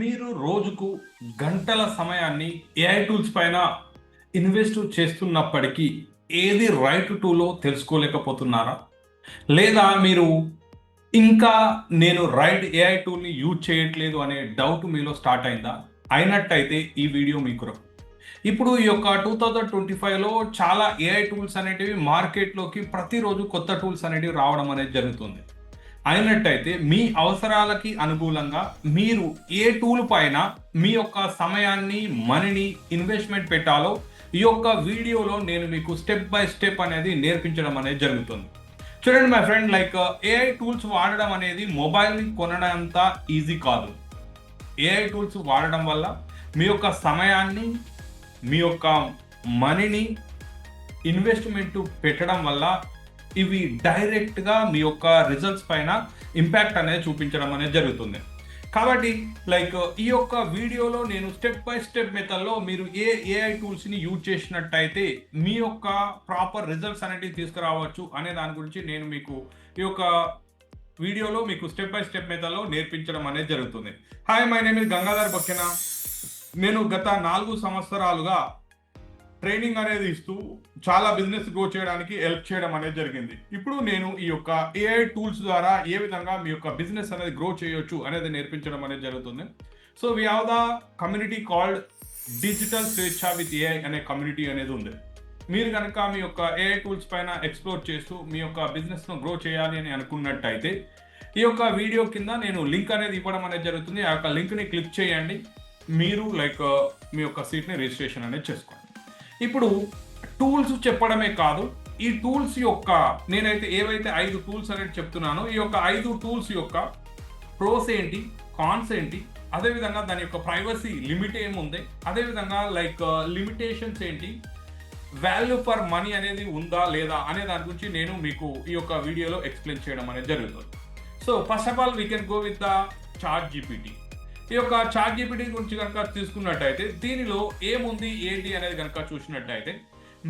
మీరు రోజుకు గంటల సమయాన్ని ఏఐ టూల్స్ పైన ఇన్వెస్ట్ చేస్తున్నప్పటికీ ఏది రైట్ టూలో తెలుసుకోలేకపోతున్నారా? లేదా మీరు ఇంకా నేను రైట్ ఏఐ టూల్‌ని యూజ్ చేయట్లేదు అనే డౌట్ మీలో స్టార్ట్ అయిందా? అయినట్టయితే ఈ వీడియో మీకు. ఇప్పుడు ఈ యొక్క 2025లో చాలా ఏఐ టూల్స్ అనేటివి మార్కెట్‌లోకి ప్రతిరోజు కొత్త టూల్స్ అనేటివి రావడం అనేది జరుగుతుంది. అయినట్టయితే మీ అవసరాలకి అనుకూలంగా మీరు ఏ టూల్ పైన మీ యొక్క సమయాన్ని, మనీని ఇన్వెస్ట్‌మెంట్ పెట్టాలో ఈ యొక్క వీడియోలో నేను మీకు స్టెప్ బై స్టెప్ అనేది నేర్పించడం అనేది జరుగుతుంది. చూడండి మై ఫ్రెండ్, ఏఐ టూల్స్ వాడడం అనేది మొబైల్‌ని కొనడంత ఈజీ కాదు. ఏఐ టూల్స్ వాడడం వల్ల మీ యొక్క సమయాన్ని, మీ యొక్క మనీని ఇన్వెస్ట్‌మెంట్ పెట్టడం వల్ల ఇవి డైరెక్ట్‌గా మీ యొక్క రిజల్ట్స్ పైన ఇంపాక్ట్ అనేది చూపించడం అనేది జరుగుతుంది. కాబట్టి ఈ యొక్క వీడియోలో నేను స్టెప్ బై స్టెప్ మెథడ్‌లో మీరు ఏఐ టూల్స్‌ని యూజ్ చేసినట్టయితే మీ యొక్క ప్రాపర్ రిజల్ట్స్ అనేటివి తీసుకురావచ్చు అనే దాని గురించి నేను మీకు ఈ యొక్క వీడియోలో మీకు స్టెప్ బై స్టెప్ మెథడ్‌లో నేర్పించడం అనేది జరుగుతుంది. Hi, my name is Gangadhar Bakkena. నేను గత 4 సంవత్సరాలుగా ట్రైనింగ్ అనేది ఇస్తూ చాలా బిజినెస్ గ్రో చేయడానికి హెల్ప్ చేయడం అనేది జరిగింది. ఇప్పుడు నేను ఈ యొక్క ఏఐ టూల్స్ ద్వారా ఏ విధంగా మీ యొక్క బిజినెస్ అనేది గ్రో చేయొచ్చు అనేది నేర్పించడం అనేది జరుగుతుంది. So we have the community called digital Swechha with AI అనే కమ్యూనిటీ అనేది ఉంది. మీరు కనుక మీ యొక్క ఏఐ టూల్స్ పైన ఎక్స్ప్లోర్ చేస్తూ మీ యొక్క బిజినెస్ను గ్రో చేయాలి అని అనుకున్నట్టయితే ఈ యొక్క వీడియో కింద నేను లింక్ అనేది ఇవ్వడం అనేది జరుగుతుంది. ఆ యొక్క లింక్ని క్లిక్ చేయండి. మీరు మీ యొక్క సీట్ని రిజిస్ట్రేషన్ అనేది చేసుకోండి. ఇప్పుడు టూల్స్ చెప్పడమే కాదు, ఈ టూల్స్ యొక్క నేనైతే ఏవైతే 5 టూల్స్ అనేది చెప్తున్నానో ఈ యొక్క 5 టూల్స్ యొక్క ప్రోస్ ఏంటి, కాన్స్ ఏంటి, అదేవిధంగా దాని యొక్క ప్రైవసీ లిమిట్ ఏముంది, అదేవిధంగా లిమిటేషన్స్ ఏంటి, వాల్యూ ఫర్ మనీ అనేది ఉందా లేదా అనే దాని గురించి నేను మీకు ఈ యొక్క వీడియోలో ఎక్స్ప్లెయిన్ చేయడం అనేది జరుగుతుంది. So first of all we can go with the ChatGPT. ఈ యొక్క చాట్ జీపీటీ గురించి కనుక తీసుకున్నట్టయితే దీనిలో ఏముంది ఏంటి అనేది కనుక చూసినట్టయితే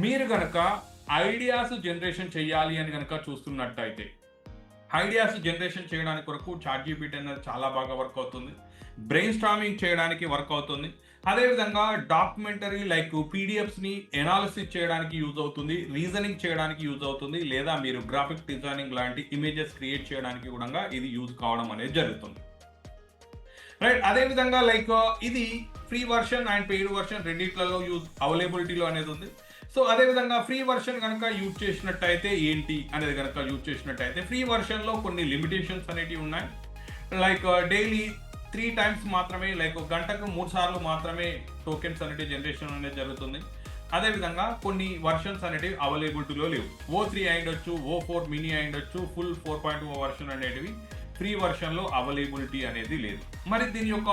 మీరు కనుక ఐడియాస్ జనరేషన్ చేయాలి అని కనుక చూస్తున్నట్టయితే ఐడియాస్ జనరేషన్ చేయడానికి కొరకు చాట్ జీపీటీ అనేది చాలా బాగా వర్క్ అవుతుంది. బ్రెయిన్ స్టార్మింగ్ చేయడానికి వర్క్ అవుతుంది. అదేవిధంగా డాక్యుమెంటరీ పీడిఎఫ్స్ని ఎనాలిసిస్ చేయడానికి యూజ్ అవుతుంది, రీజనింగ్ చేయడానికి యూజ్ అవుతుంది, లేదా మీరు గ్రాఫిక్ డిజైనింగ్ లాంటి ఇమేజెస్ క్రియేట్ చేయడానికి కూడా ఇది యూజ్ కావడం అనేది జరుగుతుంది. రైట్, అదేవిధంగా ఇది free version and paid version రెండిట్లలో అవైలబిలిటీలో అనేది ఉంది. సో అదేవిధంగా ఫ్రీ వర్షన్ కనుక యూజ్ చేసినట్టయితే ఏంటి అనేది కనుక యూజ్ చేసినట్టయితే ఫ్రీ వర్షన్లో కొన్ని లిమిటేషన్స్ అనేటివి ఉన్నాయి. డైలీ 3 times మాత్రమే, గంటకు 3 సార్లు మాత్రమే టోకెన్స్ అనేటివి జనరేషన్ అనేది జరుగుతుంది. అదేవిధంగా కొన్ని వర్షన్స్ అనేటివి అవైలబిలిటీలో లేవు. O3 అయ్యుండొచ్చు, O4 మినీ అయ్యుండొచ్చు, ఫుల్ 4.0 వర్షన్ అనేటివి ఫ్రీ వర్షన్లో అవైలబిలిటీ అనేది లేదు. మరి దీని యొక్క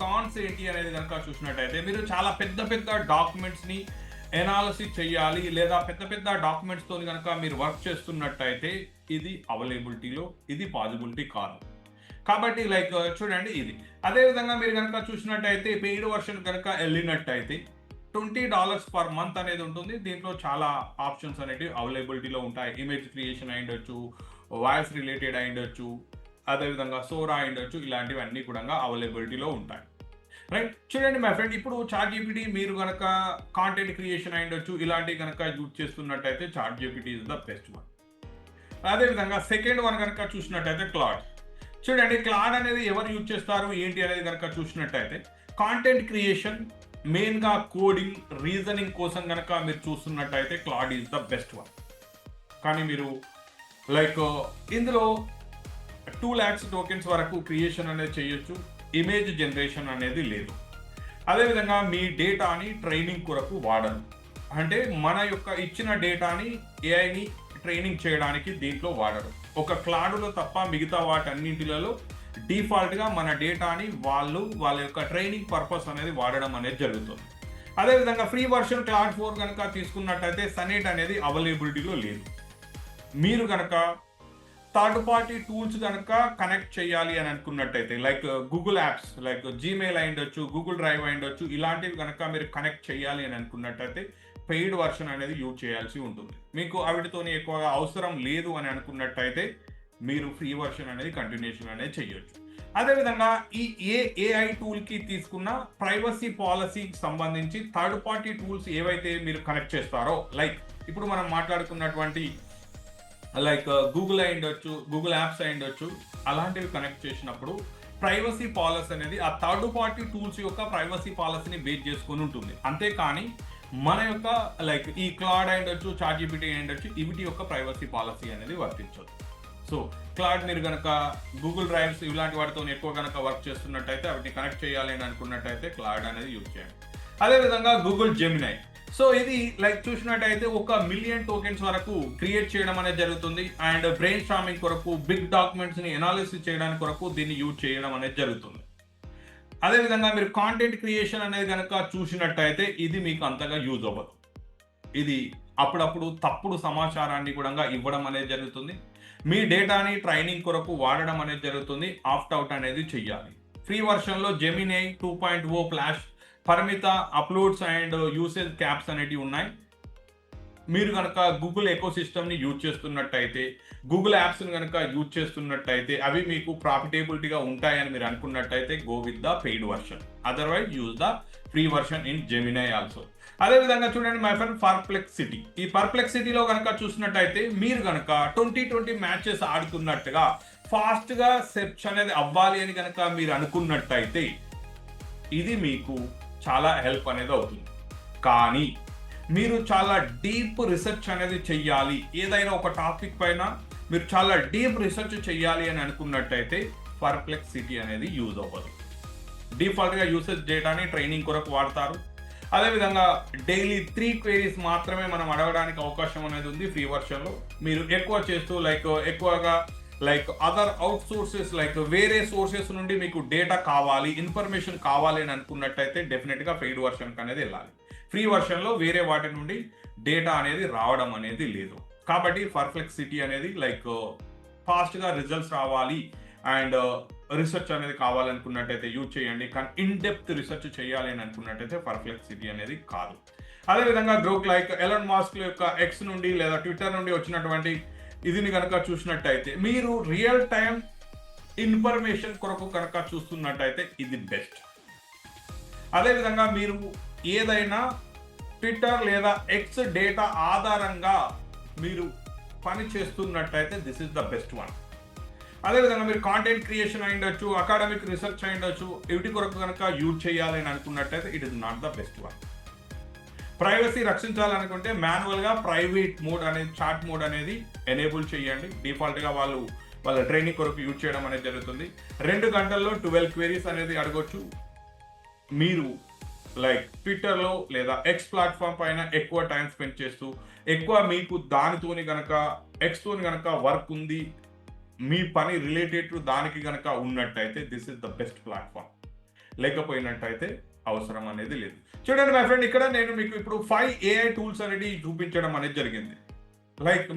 కాన్స్ ఏంటి అనేది కనుక చూసినట్టయితే మీరు చాలా పెద్ద పెద్ద డాక్యుమెంట్స్ని ఎనాలిసిస్ చేయాలి, లేదా పెద్ద పెద్ద డాక్యుమెంట్స్తో కనుక మీరు వర్క్ చేస్తున్నట్టయితే ఇది అవైలబిలిటీలో ఇది పాసిబిలిటీ కాదు. కాబట్టి చూడండి ఇది. అదేవిధంగా మీరు కనుక చూసినట్టయితే పెయిడ్ వర్షన్ కనుక వెళ్ళినట్టయితే $20 per month అనేది ఉంటుంది. దీంట్లో చాలా ఆప్షన్స్ అనేవి అవైలబిలిటీలో ఉంటాయి. ఇమేజ్ క్రియేషన్ అయ్యుండొచ్చు, వాయిస్ రిలేటెడ్ అయ్యుండొచ్చు, అదేవిధంగా సోరా అయ్యుండొచ్చు, ఇలాంటివన్నీ కూడా అవైలబిలిటీలో ఉంటాయి. రైట్, చూడండి మై ఫ్రెండ్, ఇప్పుడు చాట్ జీపీటీ మీరు కనుక కాంటెంట్ క్రియేషన్ అయ్యుండొచ్చు, ఇలాంటివి కనుక యూజ్ చేస్తున్నట్టయితే chat GPT is the best one. అదేవిధంగా సెకండ్ వన్ కనుక చూసినట్టయితే క్లాడ్. చూడండి, క్లాడ్ అనేది ఎవరు యూజ్ చేస్తారు ఏంటి అనేది కనుక చూసినట్టయితే కాంటెంట్ క్రియేషన్, మెయిన్గా కోడింగ్, రీజనింగ్ కోసం కనుక మీరు చూస్తున్నట్టయితే Claude is the best one. కానీ మీరు ఇందులో 2 lakhs టోకెన్స్ వరకు క్రియేషన్ అనేది చేయొచ్చు. ఇమేజ్ జనరేషన్ అనేది లేదు. అదేవిధంగా మీ డేటాని ట్రైనింగ్ కొరకు వాడరు. అంటే మన యొక్క ఇచ్చిన డేటాని ఏఐని ట్రైనింగ్ చేయడానికి దీంట్లో వాడరు. ఒక క్లాడ్లో తప్ప మిగతా వాటన్నింటిలలో డిఫాల్ట్గా మన డేటాని వాళ్ళ యొక్క ట్రైనింగ్ పర్పస్ అనేది వాడడం అనేది జరుగుతుంది. అదేవిధంగా ఫ్రీ వర్షన్ క్లాడ్ 4 కనుక తీసుకున్నట్టయితే సనేట్ అనేది అవైలబిలిటీలో లేదు. మీరు కనుక థర్డ్ పార్టీ టూల్స్ కనుక కనెక్ట్ చేయాలి అని అనుకున్నట్టయితే గూగుల్ యాప్స్, జీమెయిల్ అయ్యుండొచ్చు, గూగుల్ డ్రైవ్ అయ్యుండొచ్చు, ఇలాంటివి కనుక మీరు కనెక్ట్ చేయాలి అని అనుకున్నట్టయితే పెయిడ్ వర్షన్ అనేది యూజ్ చేయాల్సి ఉంటుంది. మీకు వాటితోని ఎక్కువగా అవసరం లేదు అని అనుకున్నట్టయితే మీరు ఫ్రీ వర్షన్ అనేది కంటిన్యూషన్ అనేది చేయొచ్చు. అదేవిధంగా ఈ ఏఐ టూల్కి తీసుకున్న ప్రైవసీ పాలసీకి సంబంధించి థర్డ్ పార్టీ టూల్స్ ఏవైతే మీరు కనెక్ట్ చేస్తారో, లైక్ ఇప్పుడు మనం మాట్లాడుకున్నటువంటి లైక్ గూగుల్ అయి ఉండొచ్చు, గూగుల్ యాప్స్ అయి ఉండొచ్చు, అలాంటివి కనెక్ట్ చేసినప్పుడు ప్రైవసీ పాలసీ అనేది ఆ థర్డ్ పార్టీ టూల్స్ యొక్క ప్రైవసీ పాలసీని బేస్ చేసుకొని ఉంటుంది. అంతేకాని మన యొక్క లైక్ ఈ క్లాడ్ అయి ఉండొచ్చు, చాట్‌జిపిటి అయి ఉండొచ్చు, వీటి యొక్క ప్రైవసీ పాలసీ అనేది వర్తించదు. సో క్లాడ్ మీరు కనుక గూగుల్ డ్రైవ్స్ ఇలాంటి వాటితో ఎక్కువ కనుక వర్క్ చేస్తున్నట్టయితే, వాటిని కనెక్ట్ చేయాలి అని అనుకున్నట్టయితే క్లాడ్ అనేది యూజ్ చేయండి. అదేవిధంగా గూగుల్ జెమినై, సో ఇది లైక్ చూసినట్టయితే 1 మిలియన్ టోకెన్స్ వరకు క్రియేట్ చేయడం అనేది జరుగుతుంది. అండ్ బ్రెయిన్ స్టార్మింగ్ కొరకు, బిగ్ డాక్యుమెంట్స్ ని ఎనాలిసిస్ చేయడానికి కొరకు దీన్ని యూజ్ చేయడం అనేది జరుగుతుంది. అదేవిధంగా మీరు కాంటెంట్ క్రియేషన్ అనేది కనుక చూసినట్టయితే ఇది మీకు అంతగా యూజ్ అవ్వదు. ఇది అప్పుడప్పుడు తప్పుడు సమాచారాన్ని కూడా ఇవ్వడం అనేది జరుగుతుంది. మీ డేటాని ట్రైనింగ్ కొరకు వాడడం అనేది జరుగుతుంది. ఆప్ట్ అవుట్ అనేది చెయ్యాలి. ఫ్రీ వర్షన్లో జెమినై 2.0 ఫ్లాష్ పరిమిత అప్లోడ్స్ అండ్ యూసేజ్ క్యాప్స్ అనేటివి ఉన్నాయి. మీరు కనుక గూగుల్ ఎకో సిస్టమ్ని యూజ్ చేస్తున్నట్టయితే, గూగుల్ యాప్స్ని కనుక యూజ్ చేస్తున్నట్టయితే అవి మీకు ప్రాఫిటబిలిటీగా ఉంటాయని మీరు అనుకున్నట్టయితే go with the paid version. Otherwise use the free version in Gemini also. అదేవిధంగా చూడండి మై ఫ్రెండ్ పర్ప్లెక్సిటీ. ఈ పర్ప్లెక్సిటీలో కనుక చూసినట్టయితే మీరు కనుక 2020 మ్యాచెస్ ఆడుతున్నట్టుగా ఫాస్ట్గా సెర్చ్ అనేది అవ్వాలి అని కనుక మీరు అనుకున్నట్టయితే ఇది మీకు చాలా హెల్ప్ అనేది అవుతుంది. కానీ మీరు చాలా డీప్ రీసెర్చ్ అనేది చెయ్యాలి, ఏదైనా ఒక టాపిక్ పైన మీరు చాలా డీప్ రీసెర్చ్ చెయ్యాలి అని అనుకున్నట్టయితే పర్ప్లెక్సిటీ అనేది యూజ్ అవ్వదు. డిఫాల్ట్గా యూసేజ్ డేటాని ట్రైనింగ్ కొరకు వాడతారు. అదేవిధంగా డైలీ 3 క్వెరీస్ మాత్రమే మనం అడగడానికి అవకాశం అనేది ఉంది ఫ్రీ వర్షన్లో. మీరు ఎక్కువ చేస్తూ ఎక్కువగా అదర్ అవుట్ సోర్సెస్ వేరే సోర్సెస్ నుండి మీకు డేటా కావాలి, ఇన్ఫర్మేషన్ కావాలి అని అనుకున్నట్టయితే డెఫినెట్గా పెయిడ్ వర్షన్కి అనేది వెళ్ళాలి. ఫ్రీ వర్షన్లో వేరే వాటి నుండి డేటా అనేది రావడం అనేది లేదు. కాబట్టి పర్ప్లెక్సిటీ అనేది ఫాస్ట్గా రిజల్ట్స్ రావాలి అండ్ రీసెర్చ్ అనేది కావాలనుకున్నట్టయితే యూజ్ చేయండి. కానీ ఇన్ డెప్త్ రీసెర్చ్ చేయాలి అని అనుకున్నట్టయితే పర్ప్లెక్సిటీ అనేది కాదు. అదేవిధంగా గ్రోక్ ఎలాన్ మస్క్ యొక్క ఎక్స్ నుండి లేదా ట్విట్టర్ నుండి వచ్చినటువంటి ఇదిని కనుక చూసినట్టయితే మీరు రియల్ టైం ఇన్ఫర్మేషన్ కొరకు కనుక చూస్తున్నట్టయితే ఇది బెస్ట్. అదేవిధంగా మీరు ఏదైనా ట్విట్టర్ లేదా ఎక్స్ డేటా ఆధారంగా మీరు పని చేస్తున్నట్టయితే this is the best one. అదేవిధంగా మీరు కాంటెంట్ క్రియేషన్ అయి ఉండొచ్చు, అకాడమిక్ రీసెర్చ్ అయి ఉండొచ్చు, వీటి కొరకు కనుక యూజ్ చేయాలి అని అనుకున్నట్టయితే it is not the best one. Privacy రక్షించాలనుకుంటే మాన్యువల్గా ప్రైవేట్ మోడ్ అనేది, చాట్ మోడ్ అనేది ఎనేబుల్ చేయండి. డిఫాల్ట్గా వాళ్ళ ట్రైనింగ్ కొరకు యూజ్ చేయడం అనేది జరుగుతుంది. 2 గంటల్లో 12 క్వెరీస్ అనేది అడగొచ్చు. మీరు ట్విట్టర్లో లేదా ఎక్స్ ప్లాట్ఫామ్ పైన ఎక్కువ టైం స్పెండ్ చేస్తూ ఎక్కువ మీకు దానితోని కనుక ఎక్స్తోని కనుక వర్క్ ఉంది, మీ పని రిలేటెడ్ టు దానికి కనుక ఉన్నట్టయితే this is the best platform. లేకపోయినట్టయితే అవసరం అనేది లేదు. చూడండి మై ఫ్రెండ్, ఇక్కడ నేను మీకు ఇప్పుడు 5 AI టూల్స్ అనేది చూపించడం అనేది జరిగింది.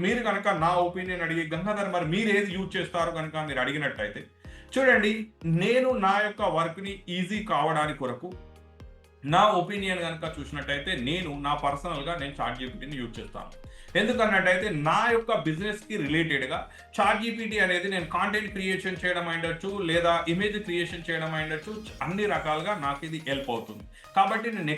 మీరు కనుక నా ఒపీనియన్ అడిగి గంగాధర్ మరి మీరు ఏది యూజ్ చేస్తారు కనుక మీరు అడిగినట్టయితే చూడండి, నేను నా యొక్క వర్క్ని ఈజీ కావడానికి కొరకు నా ఒపీనియన్ కనుక చూసినట్టయితే నేను పర్సనల్గా చాట్‌జిపిటిని యూజ్ చేస్తాను. ఎందుకన్నట్టయితే నా యొక్క బిజినెస్కి రిలేటెడ్గా చాట్‌జిపిటి అనేది నేను కాంటెంట్ క్రియేషన్ చేయడం అయ్యుండొచ్చు లేదా ఇమేజ్ క్రియేషన్ చేయడం అయ్యుండొచ్చు, అన్ని రకాలుగా నాకు ఇది హెల్ప్ అవుతుంది. కాబట్టి నేను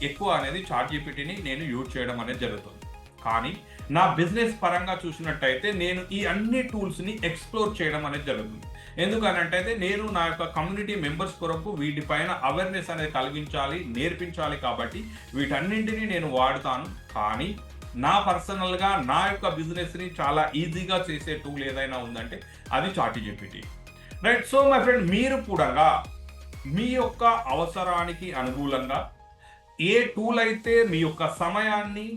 ఎక్కువ అనేది చాట్‌జిపిటిని నేను యూజ్ చేయడం అనేది జరుగుతుంది. కానీ నా బిజినెస్ పరంగా చూసినట్టయితే నేను ఈ అన్ని టూల్స్ని ఎక్స్ప్లోర్ చేయడం అనేది జరుగుతుంది. ఎందుకనంటే నేను నా యొక్క కమ్యూనిటీ మెంబర్స్ కొరకు వీటిపైన అవేర్నెస్ అనేది కలిగించాలి, నేర్పించాలి. కాబట్టి వీటన్నింటినీ నేను వాడుతాను. కానీ నా పర్సనల్గా నా యొక్క బిజినెస్ని చాలా ఈజీగా చేసే టూల్ ఏదైనా ఉందంటే అది ChatGPT. Right. So my friend, మీరు కూడా మీ యొక్క అవసరానికి అనుకూలంగా ఏ టూల్ అయితే మీ యొక్క సమయాన్ని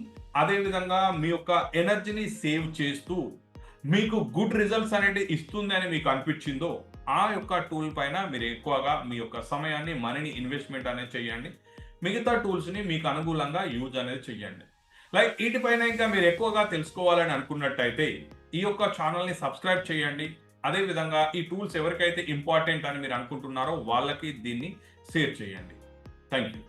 అదేవిధంగా మీ యొక్క ఎనర్జీని సేవ్ చేస్తూ మీకు గుడ్ రిజల్ట్స్ అనేది ఇస్తుంది అని మీకు అనిపించిందో ఆ యొక్క టూల్ పైన మీరు ఎక్కువగా మీ యొక్క సమయాన్ని, మనీని ఇన్వెస్ట్మెంట్ అనేది చేయండి. మిగతా టూల్స్ని మీకు అనుకూలంగా యూజ్ అనేది చేయండి. వీటిపైన ఇంకా మీరు ఎక్కువగా తెలుసుకోవాలని అనుకున్నట్టయితే ఈ యొక్క ఛానల్ని సబ్స్క్రైబ్ చేయండి. అదేవిధంగా ఈ టూల్స్ ఎవరికైతే ఇంపార్టెంట్ అని మీరు అనుకుంటున్నారో వాళ్ళకి దీన్ని షేర్ చేయండి. Thank you.